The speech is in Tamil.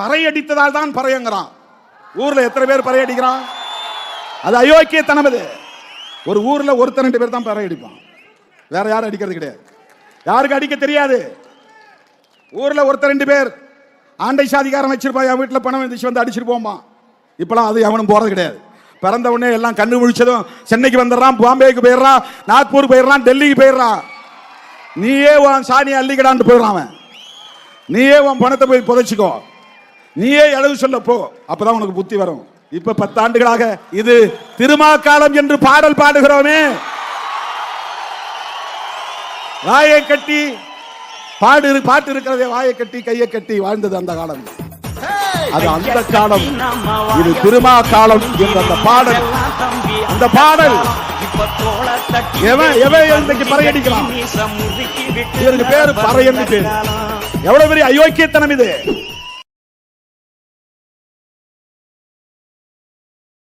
பறையடித்ததால் தான் பறையங்கிறான். ஊர்ல எத்தனை பேர் பறையடிக்கிறான்? அது அயோக்கியத்தனம். இது ஒரு ஊர்ல ஒருத்தர் 2 பேர் தான் பறையடிப்பான், வேற யாரும் அடிக்கிறது கிடையாது. யாருக்கு அடிக்க தெரியாது. ஊர்ல ஒருத்தர் 2 பேர் ஆண்டை சாதிகாரம் வச்சிருப்பா, என் வீட்டில் பணம் வந்துச்சு வந்து அடிச்சிட்டு போமா. இப்பெல்லாம் அது அவனும் போறது கிடையாது. பிறந்த உடனே எல்லாம் கண்ணு முழிச்சதும் சென்னைக்கு வந்துடுறான், பாம்பேக்கு போயிடுறான், நாக்பூர் போயிடுறான், டெல்லிக்கு போயிடுறான். நீயே உன் சாணியை அள்ளிக்கடான்னு போயிடுறான் அவன். நீயே உன் பணத்தை போய் புதைச்சிக்கோ, நீயே எழுவு சொல்ல போ, அப்பதான் உனக்கு புத்தி வரும். இப்ப 10 ஆண்டுகளாக இது திருமாக்காலம் என்று பாடல் பாடுகிறோமே, வாயை கட்டி பாட்டு இருக்கிறதே, வாயை கட்டி கையை கட்டி வாழ்ந்தது அந்த காலம். அது அந்த காலம். இது திருமா காலம் என்ற அந்த பாடல். அந்த பாடல் இன்னைக்கு பறையடிக்கலாம். இதற்கு பேரு பறையன்னு பேரு. எவ்வளவு பெரிய அயோக்கியத்தனம் இது.